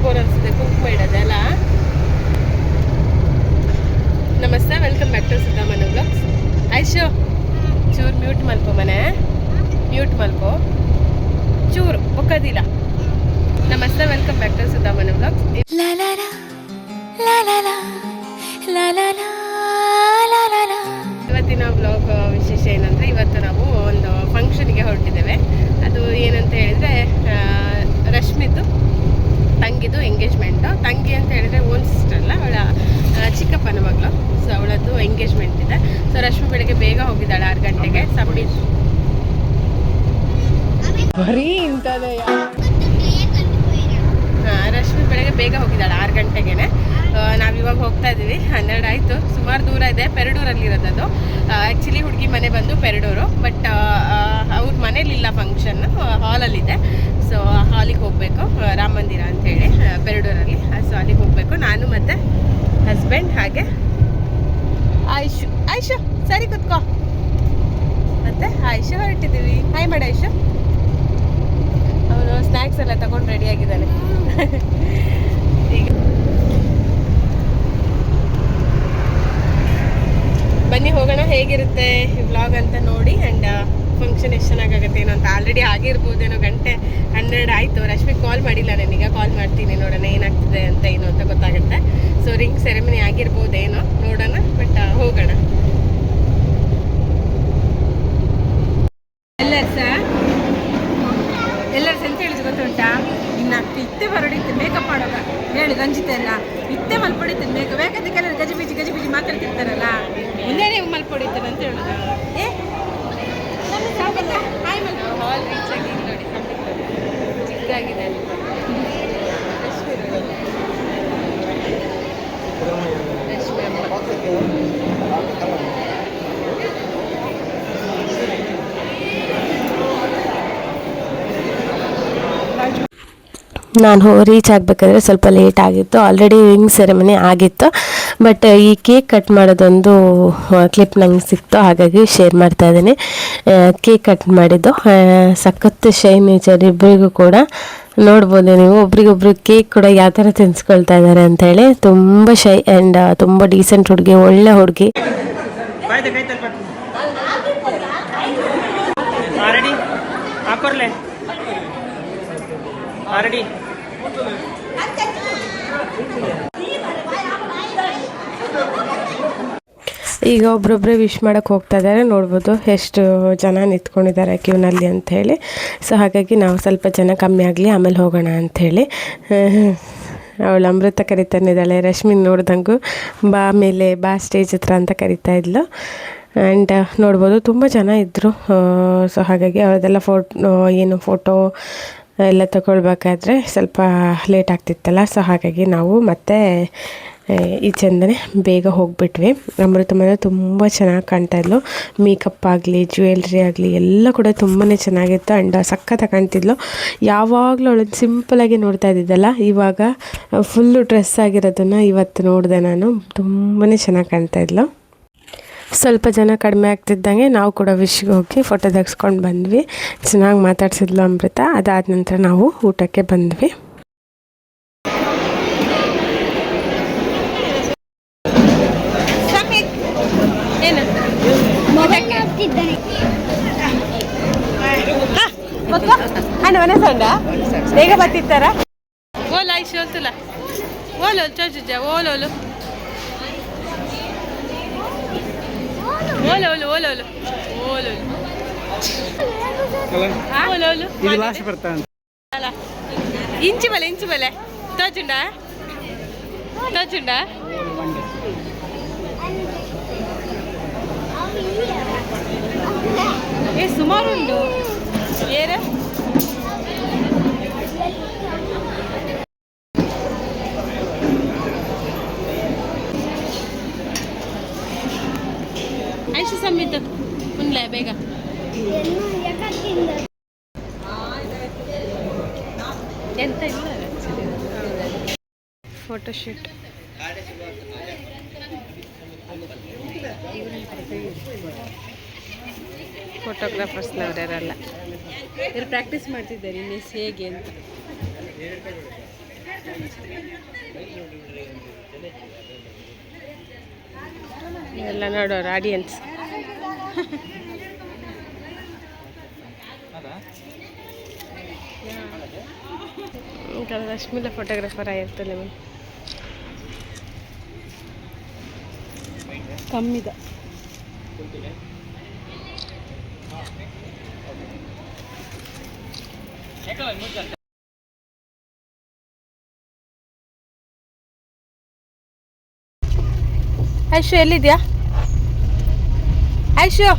Bore ಅನಿಸುತ್ತೆ ಕುಂಕುಮ ಇಡೋದಲ್ಲ. ನಮಸ್ತೆ, ವೆಲ್ಕಮ್ ಬ್ಯಾಕ್ ಟು ಸಿದ್ದಮ್ಮನ ಬ್ಲಾಗ್ಸ್. ಐಶು ಚೂರು ಮ್ಯೂಟ್ ಮಲ್ಕೋ, ಮನೆ ಮ್ಯೂಟ್ ಮಲ್ಕೋ ಚೂರು ಒಕ್ಕದಿಲ್ಲ. ನಮಸ್ತೆ, ವೆಲ್ಕಮ್ ಬ್ಯಾಕ್ ಟು ಸಿದ್ದಮ್ಮನ ಬ್ಲಾಗ್ಸ್. ಇವತ್ತಿನ ಬ್ಲಾಗ್ ವಿಶೇಷ ಏನಂದರೆ, ಇವತ್ತು ನಾವು ಒಂದು ಫಂಕ್ಷನ್ಗೆ ಹೊರಟಿದ್ದೇವೆ. ಅದು ಏನಂತ ಹೇಳಿದರೆ ರಶ್ಮಿದು ತಂಗಿದು ಎಂಗೇಜ್ಮೆಂಟು. ತಂಗಿ ಅಂತ ಹೇಳಿದರೆ ಓನ್ ಸಿಸ್ಟರ್ ಅಲ್ಲ, ಅವಳ ಚಿಕ್ಕಪ್ಪನ ಮಗಳು. ಸೊ ಅವಳದ್ದು ಎಂಗೇಜ್ಮೆಂಟ್ ಇದೆ. ಸೊ ರಶ್ಮಿ ಬೆಳಗ್ಗೆ ಬೇಗ ಹೋಗಿದ್ದಾಳೆ 6 ಗಂಟೆಗೆ. ಸಬ್ಮಿಟ್ ಬರೀ ಇಂಥದ್ದು. ರಶ್ಮಿ ಬೆಳಗ್ಗೆ ಬೇಗ ಹೋಗಿದ್ದಾಳೆ 6 ಗಂಟೆಗೆ. ನಾವಿವಾಗ ಹೋಗ್ತಾ ಇದ್ದೀವಿ. 12 ಆಯಿತು. ಸುಮಾರು ದೂರ ಇದೆ, ಪೆರಡೂರಲ್ಲಿರೋದು. ಆ್ಯಕ್ಚುಲಿ ಹುಡುಗಿ ಮನೆ ಬಂದು ಪೆರಡೂರು, ಬಟ್ ಅವ್ರ ಮನೇಲಿಲ್ಲ ಫಂಕ್ಷನ್, ಹಾಲಲ್ಲಿದೆ. ಸೊ ಹಾಲಿಗೆ ಹೋಗಬೇಕು, ರಾಮ ಮಂದಿರ ಅಂಥೇಳಿ ಪೆರಡೂರಲ್ಲಿ. ಸೊ ಅಲ್ಲಿಗೆ ಹೋಗಬೇಕು ನಾನು ಮತ್ತು ಹಸ್ಬೆಂಡ್, ಹಾಗೆ ಆಯುಷು. ಆಯುಷು ಸರಿ ಕುತ್ಕೋ. ಮತ್ತು ಆಯುಷು ಹೊರಟಿದ್ದೀವಿ. ಹಾಯ್ ಮಾಡ ಆಯುಷು. ಅವನು ಸ್ನ್ಯಾಕ್ಸ್ ಎಲ್ಲ ತಗೊಂಡು ರೆಡಿಯಾಗಿದ್ದಾನೆ. ಈಗ ಬನ್ನಿ ಹೋಗೋಣ, ಹೇಗಿರುತ್ತೆ ಈ ವ್ಲಾಗ್ ಅಂತ ನೋಡಿ. ಆ್ಯಂಡ್ ಫಂಕ್ಷನ್ ಎಷ್ಟು ಚೆನ್ನಾಗಾಗುತ್ತೆ ಏನೋ ಅಂತ. ಆಲ್ರೆಡಿ ಆಗಿರ್ಬೋದೇನೋ, 12 ಆಯಿತು. ರಶ್ಮಿ ಕಾಲ್ ಮಾಡಿಲ್ಲ ನನಗೆ, ಕಾಲ್ ಮಾಡ್ತೀನಿ, ನೋಡೋಣ ಏನಾಗ್ತಿದೆ ಅಂತ ಏನು ಅಂತ ಗೊತ್ತಾಗುತ್ತೆ. ಸೊ ರಿಂಗ್ ಸೆರೆಮನಿ ಆಗಿರ್ಬೋದೇನೋ, ನೋಡೋಣ. ಬಟ್ ಹೋಗೋಣ. ಎಲ್ಲರೂ ಎಂತ ಹೇಳಿದ್ರು ಗೊತ್ತುಂಟಾ? ಇನ್ನು ಇತ್ತೆ ಬರಡಿತ್ತು ಮೇಕಪ್ ಮಾಡೋದ ಹೇಳಿ ಗಂಜಿತೆ ಎಲ್ಲ ಇತ್ತೆ ಮಲ್ಪೊಡಿತೀನಿ ಮೇಕಪ್. ಯಾಕಂದ್ರೆ ಕೆಲವರು ಗಜಿಬಿಜಿ ಮಾತಾಡ್ತಿರ್ತಾರಲ್ಲ, ಮುಂದೆ ಮಲ್ಪೊಡಿತಾರೆ ಅಂತ ಹೇಳುದು. ಹಾಲ್ ರೀಚ್ ಆಗಿ ನೋಡಿ, ಚಿಕ್ಕದಾಗಿದೆ. ನಾನು ರೀಚ್ ಆಗಬೇಕಾದ್ರೆ ಸ್ವಲ್ಪ ಲೇಟ್ ಆಗಿತ್ತು. ಆಲ್ರೆಡಿ ರಿಂಗ್ ಸೆರೆಮನಿ ಆಗಿತ್ತು, ಬಟ್ ಈ ಕೇಕ್ ಕಟ್ ಮಾಡೋದೊಂದು ಕ್ಲಿಪ್ ನಂಗೆ ಸಿಕ್ತು, ಹಾಗಾಗಿ ಶೇರ್ ಮಾಡ್ತಾ ಇದ್ದೀನಿ. ಕೇಕ್ ಕಟ್ ಮಾಡಿದ್ದು ಸಖತ್ತು ಶೈ ನೇಚರ್. ಇಬ್ಬರಿಗೂ ಕೂಡ ನೋಡ್ಬೋದು ನೀವು, ಒಬ್ರಿಗೊಬ್ರು ಕೇಕ್ ಕೂಡ ಯಾವ ಥರ ತಿನ್ಸ್ಕೊಳ್ತಾ ಇದ್ದಾರೆ ಅಂಥೇಳಿ. ತುಂಬ ಶೈ ಆ್ಯಂಡ್ ತುಂಬ ಡೀಸೆಂಟ್ ಹುಡುಗಿ, ಒಳ್ಳೆ ಹುಡುಗಿ. ಈಗ ಒಬ್ರೊಬ್ಬರೇ ವಿಶ್ ಮಾಡೋಕ್ಕೆ ಹೋಗ್ತಾ ಇದ್ದಾರೆ. ನೋಡ್ಬೋದು ಎಷ್ಟು ಜನ ನಿಂತ್ಕೊಂಡಿದ್ದಾರೆ ಕ್ಯೂನಲ್ಲಿ ಅಂಥೇಳಿ. ಸೊ ಹಾಗಾಗಿ ನಾವು ಸ್ವಲ್ಪ ಜನ ಕಮ್ಮಿ ಆಗಲಿ ಆಮೇಲೆ ಹೋಗೋಣ ಅಂಥೇಳಿ. ಅವಳು ಅಮೃತ ಕರಿತಾನಿದ್ದಾಳೆ. ರಶ್ಮಿ ನೋಡ್ದಂಗೂ ಬಾ ಮೇಲೆ ಬಾ ಸ್ಟೇಜ್ ಹತ್ರ ಅಂತ ಕರಿತಾ ಇದ್ಲು. ಆ್ಯಂಡ್ ನೋಡ್ಬೋದು ತುಂಬ ಜನ ಇದ್ದರು. ಸೊ ಹಾಗಾಗಿ ಅವರದೆಲ್ಲ ಫೋಟೋ ಎಲ್ಲ ತಗೊಳ್ಬೇಕಾದ್ರೆ ಸ್ವಲ್ಪ ಲೇಟ್ ಆಗ್ತಿತ್ತಲ್ಲ. ಸೊ ಹಾಗಾಗಿ ನಾವು ಮತ್ತೆ ಈಚೆಂದನೇ ಬೇಗ ಹೋಗಿಬಿಟ್ವಿ. ಅಮೃತ ಮನೆ ತುಂಬ ಚೆನ್ನಾಗಿ ಕಾಣ್ತಾಯಿದ್ಲು. ಮೇಕಪ್ ಆಗಲಿ, ಜ್ಯುವೆಲ್ರಿ ಆಗಲಿ ಎಲ್ಲ ಕೂಡ ತುಂಬಾ ಚೆನ್ನಾಗಿತ್ತು. ಆ್ಯಂಡ್ ಸಖತ್ತಾಗಿ ಕಾಣ್ತಿದ್ಲು. ಯಾವಾಗಲೂ ಅವಳನ್ನು ಸಿಂಪಲಾಗಿ ನೋಡ್ತಾ ಇದ್ದಿದ್ದಲ್ಲ, ಇವಾಗ ಫುಲ್ಲು ಡ್ರೆಸ್ ಆಗಿರೋದನ್ನು ಇವತ್ತು ನೋಡಿದೆ ನಾನು. ತುಂಬಾ ಚೆನ್ನಾಗಿ ಕಾಣ್ತಾಯಿದ್ಲು. ಸ್ವಲ್ಪ ಜನ ಕಡಿಮೆ ಆಗ್ತಿದ್ದಂಗೆ ನಾವು ಕೂಡ ವಿಶ್ಗೆ ಹೋಗಿ ಫೋಟೋ ತೆಗೆಸ್ಕೊಂಡು ಬಂದ್ವಿ. ಚೆನ್ನಾಗಿ ಮಾತಾಡ್ಸಿದ್ಲು ಅಮೃತ. ಅದಾದ ನಂತರ ನಾವು ಊಟಕ್ಕೆ ಬಂದ್ವಿ. ಏನು ಅಣ್ಣ ಮನೆ ಸೊಂಡ ಬೇಗ ಬರ್ತಿತ್ತಾರ. ಓಲ ಐಶು ಅಂತಲ್ಲ ಓಲೋಲು ಚೋಜುಜ ಓಲೋಲು ಓಲೋಲು ಓಲೋಲು ಓಲೋಲು ಓಲೋಲು ಅಲ್ಲ ಇಂಚು ಬಲೆ ತೋಜುಂಡ ಸುಮಾರು ಉಂಟು ಏರ ಐಶು ಸಮ್ಮಿತ ಉನ್ಲೆ ಬೇಗ ಎಂತ ಇಲ್ಲ ಫೋಟೋಶೂಟ್. ಫೋಟೋಗ್ರಾಫರ್ಸ್ನವರೆಲ್ಲ ಇವರು ಪ್ರಾಕ್ಟೀಸ್ ಮಾಡ್ತಿದ್ದಾರೆ ಇನ್ನೇಸ್ ಹೇಗೆ ಅಂತ. ಎಲ್ಲ ನೋಡೋರು ಆಡಿಯನ್ಸ್. ರಶ್ಮಿಲ ಫೋಟೋಗ್ರಾಫರ್ ಆಗಿರ್ತದೆ ನಿಮಗೆ ಕಮ್ಮಿದ. ಐಶು ಎಲ್ಲಿದ್ಯಾ? ಐಶು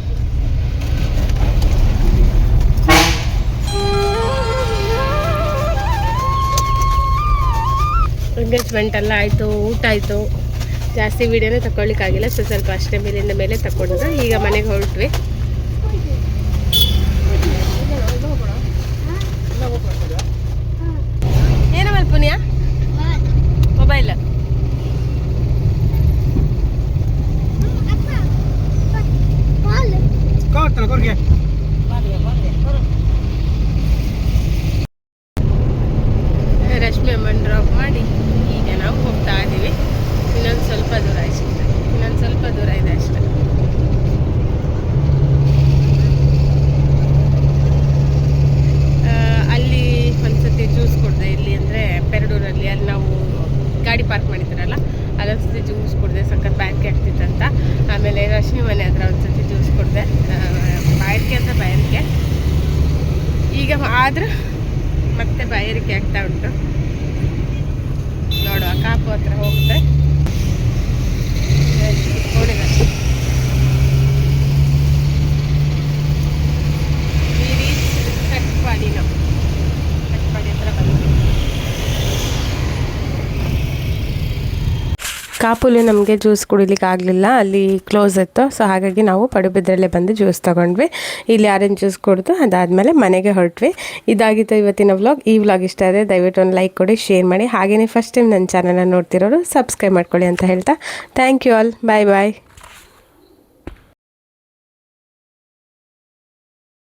ಎಂಗೇಜ್ಮೆಂಟ್ ಎಲ್ಲ ಆಯಿತು, ಊಟ ಆಯಿತು. ಜಾಸ್ತಿ ವೀಡಿಯೋನೇ ತಗೊಳ್ಳಿಕ್ಕಾಗಿಲ್ಲ, ಸ್ವಲ್ಪ ಅಷ್ಟೇ ಮೇಲಿಂದ ಮೇಲೆ ತಗೊಂಡ್ರು. ಈಗ ಮನೆಗೆ ಹೊರಟ್ವಿ. ಏನೋ ಪುಣ್ಯ ಮೊಬೈಲ್ ರಶ್ಮಿ ಅಮ್ಮನ ಡ್ರಾಪ್ ಮಾಡಿ ಈಗ ನಾವು ಹೋಗ್ತಾ ಇದ್ದೀವಿ. ಇನ್ನೊಂದು ಸ್ವಲ್ಪ ದೂರ ಇದೆ ಅಷ್ಟೇ. ಅಲ್ಲಿ ಒಂದ್ಸತಿ ಜ್ಯೂಸ್ ಕೊಡಿದೆ. ಇಲ್ಲಿ ಅಂದರೆ ಪೆರಡೂರಲ್ಲಿ, ಅಲ್ಲಿ ನಾವು ಗಾಡಿ ಪಾರ್ಕ್ ಮಾಡಿದ್ರಲ್ಲ, ಅಲ್ಲೊಂದ್ಸತಿ ಜ್ಯೂಸ್ ಕೊಡಿದೆ, ಸಖತ್ ಬಾಯಾರಿಕೆ ಆಗ್ತಿತ್ತಂತ. ಆಮೇಲೆ ರಶ್ಮಿ ಮನೆ ಹತ್ರ ಒಂದ್ಸತಿ ಜ್ಯೂಸ್ ಕೊಡಿದೆ, ಬಾಯಾರಿಕೆ. ಈಗ ಆದ್ರೆ ಮತ್ತೆ ಬಾಯಾರಿಕೆ ಆಗ್ತಾ ಉಂಟು. ನೋಡುವ ಕಾಪು ಹತ್ರ ಹೋಗ್ತೆ. ಕಟ್ಪಾಡಿ ಹತ್ರ ಬಂದು ಕಾಪುಲಿ ನಮಗೆ ಜ್ಯೂಸ್ ಕುಡಿಲಿಕ್ಕೆ ಆಗಲಿಲ್ಲ, ಅಲ್ಲಿ ಕ್ಲೋಸ್ ಇತ್ತು. ಸೊ ಹಾಗಾಗಿ ನಾವು ಪಡುಬಿದ್ರಲ್ಲೇ ಬಂದು ಜ್ಯೂಸ್ ತೊಗೊಂಡ್ವಿ. ಇಲ್ಲಿ ಆರೆಂಜ್ ಜ್ಯೂಸ್ ಕುಡಿದು ಅದಾದಮೇಲೆ ಮನೆಗೆ ಹೊರಟ್ವಿ. ಇದಾಗಿತ್ತು ಇವತ್ತಿನ ವ್ಲಾಗ್. ಈ ವ್ಲಾಗ್ ಇಷ್ಟ ಆದರೆ ದಯವಿಟ್ಟು ಒಂದು ಲೈಕ್ ಕೊಡಿ, ಶೇರ್ ಮಾಡಿ. ಹಾಗೆಯೇ ಫಸ್ಟ್ ಟೈಮ್ ನನ್ನ ಚಾನಲನ್ನು ನೋಡ್ತಿರೋರು ಸಬ್ಸ್ಕ್ರೈಬ್ ಮಾಡ್ಕೊಳ್ಳಿ ಅಂತ ಹೇಳ್ತಾ thank you all. Bye bye.